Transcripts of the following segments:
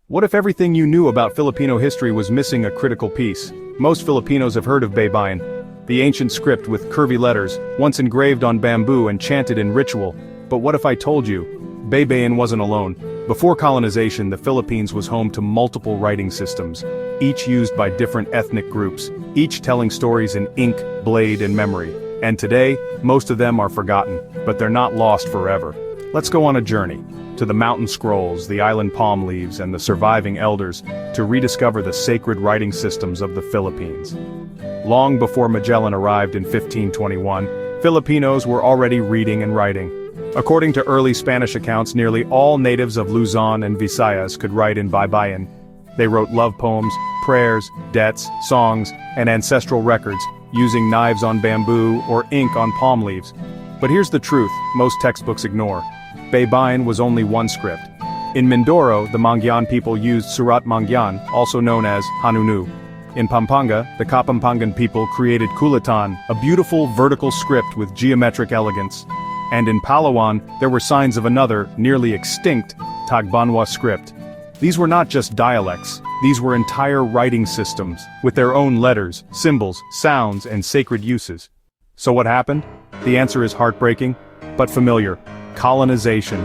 What if everything you knew about Filipino history was missing a critical piece? Most Filipinos have heard of Baybayin, the ancient script with curvy letters, once engraved on bamboo and chanted in ritual. But what if I told you? Baybayin wasn't alone. Before colonization, the Philippines was home to multiple writing systems, each used by different ethnic groups, each telling stories in ink, blade, and memory. And today, most of them are forgotten, but they're not lost forever. Let's go on a journey to the mountain scrolls, the island palm leaves, and the surviving elders to rediscover the sacred writing systems of the Philippines. Long before Magellan arrived in 1521, Filipinos were already reading and writing. According to early Spanish accounts, nearly all natives of Luzon and Visayas could write in Baybayin. They wrote love poems, prayers, debts, songs, and ancestral records, using knives on bamboo or ink on palm leaves. But here's the truth most textbooks ignore. Baybayin was only one script. In Mindoro, the Mangyan people used Surat Mangyan, also known as Hanunu. In Pampanga, the Kapampangan people created Kulitan, a beautiful vertical script with geometric elegance. And in Palawan, there were signs of another, nearly extinct, Tagbanwa script. These were not just dialects, these were entire writing systems, with their own letters, symbols, sounds, and sacred uses. So what happened? The answer is heartbreaking, but familiar. Colonization.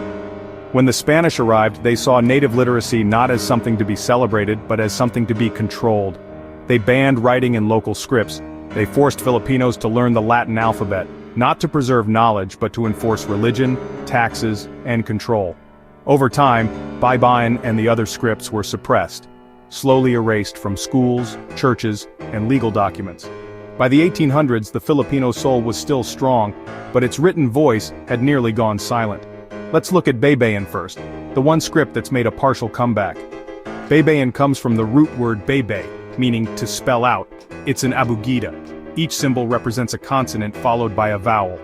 When the Spanish arrived, they saw native literacy not as something to be celebrated, but as something to be controlled. They banned writing in local scripts. They forced Filipinos to learn the Latin alphabet, not to preserve knowledge, but to enforce religion, taxes, and control. Over time, Baybayin and the other scripts were suppressed, slowly erased from schools, churches, and legal documents. By the 1800s, the Filipino soul was still strong, but its written voice had nearly gone silent. Let's look at Baybayin first, the one script that's made a partial comeback. Baybayin comes from the root word baybay, meaning to spell out. It's an abugida. Each symbol represents a consonant followed by a vowel.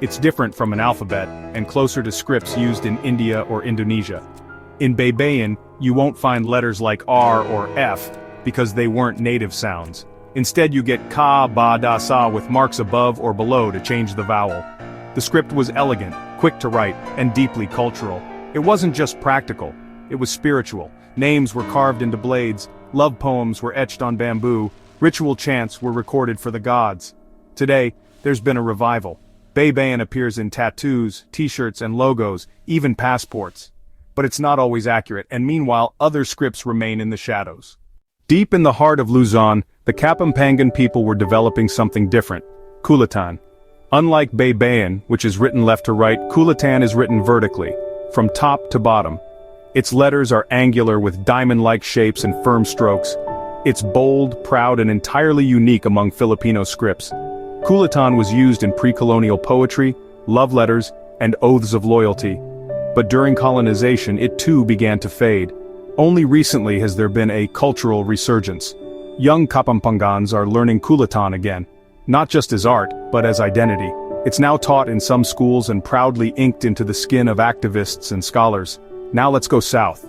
It's different from an alphabet, and closer to scripts used in India or Indonesia. In Baybayin, you won't find letters like R or F, because they weren't native sounds. Instead you get ka, ba, da, sa with marks above or below to change the vowel. The script was elegant, quick to write, and deeply cultural. It wasn't just practical, it was spiritual. Names were carved into blades, love poems were etched on bamboo, ritual chants were recorded for the gods. Today, there's been a revival. Baybayin appears in tattoos, t-shirts, and logos, even passports. But it's not always accurate, and meanwhile other scripts remain in the shadows. Deep in the heart of Luzon, the Kapampangan people were developing something different, Kulitan. Unlike Baybayin, which is written left to right, Kulitan is written vertically, from top to bottom. Its letters are angular with diamond-like shapes and firm strokes. It's bold, proud, and entirely unique among Filipino scripts. Kulitan was used in pre-colonial poetry, love letters, and oaths of loyalty. But during colonization, it too began to fade. Only recently has there been a cultural resurgence. Young Kapampangans are learning Kulitan again, not just as art, but as identity. It's now taught in some schools and proudly inked into the skin of activists and scholars. Now let's go south,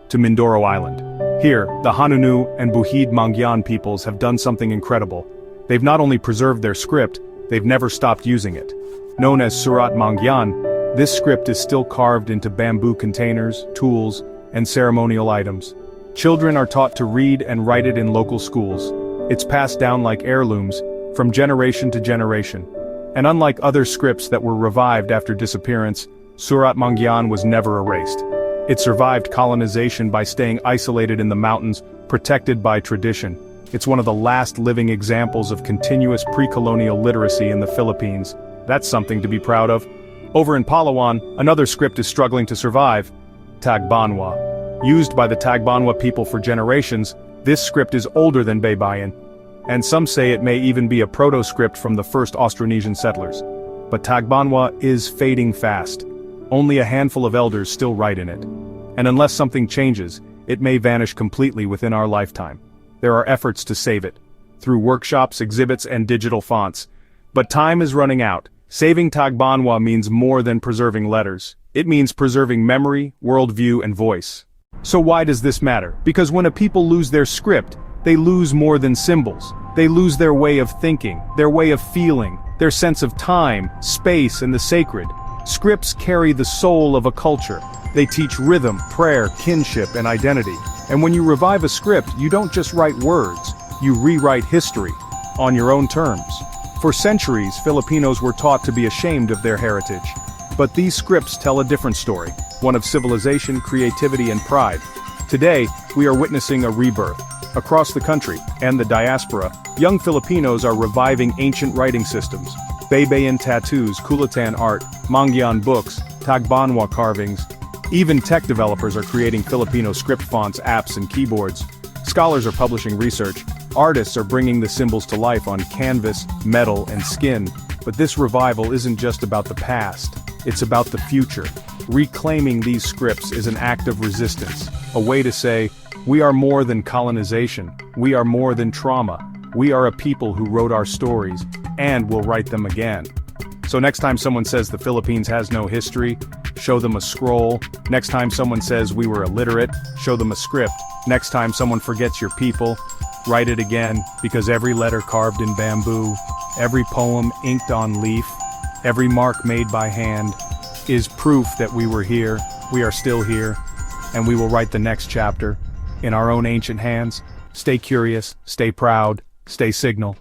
to Mindoro Island. Here, the Hanunu and Buhid Mangyan peoples have done something incredible. They've not only preserved their script, they've never stopped using it. Known as Surat Mangyan, this script is still carved into bamboo containers, tools, and ceremonial items. Children are taught to read and write it in local schools. It's passed down like heirlooms, from generation to generation. And unlike other scripts that were revived after disappearance, Surat Mangyan was never erased. It survived colonization by staying isolated in the mountains, protected by tradition. It's one of the last living examples of continuous pre-colonial literacy in the Philippines. That's something to be proud of. Over in Palawan, another script is struggling to survive, Tagbanwa. Used by the Tagbanwa people for generations, this script is older than Baybayin. And some say it may even be a proto-script from the first Austronesian settlers. But Tagbanwa is fading fast. Only a handful of elders still write in it. And unless something changes, it may vanish completely within our lifetime. There are efforts to save it, through workshops, exhibits, and digital fonts. But time is running out. Saving Tagbanwa means more than preserving letters. It means preserving memory, worldview, and voice. So why does this matter? Because when a people lose their script, they lose more than symbols. They lose their way of thinking, their way of feeling, their sense of time, space, and the sacred. Scripts carry the soul of a culture. They teach rhythm, prayer, kinship, and identity. And when you revive a script, you don't just write words, you rewrite history, on your own terms. For centuries, Filipinos were taught to be ashamed of their heritage. But these scripts tell a different story, one of civilization, creativity, and pride. Today, we are witnessing a rebirth. Across the country, and the diaspora, young Filipinos are reviving ancient writing systems. Baybayin tattoos, Kulitan art, Mangyan books, Tagbanwa carvings. Even tech developers are creating Filipino script fonts, apps, and keyboards. Scholars are publishing research. Artists are bringing the symbols to life on canvas, metal, and skin. But this revival isn't just about the past, it's about the future. Reclaiming these scripts is an act of resistance, a way to say, we are more than colonization, we are more than trauma, we are a people who wrote our stories, and will write them again. So next time someone says the Philippines has no history, show them a scroll. Next time someone says we were illiterate, show them a script. Next time someone forgets your people, write it again, because every letter carved in bamboo, every poem inked on leaf, every mark made by hand, is proof that we were here, we are still here, and we will write the next chapter in our own ancient hands. Stay curious, stay proud, stay signal.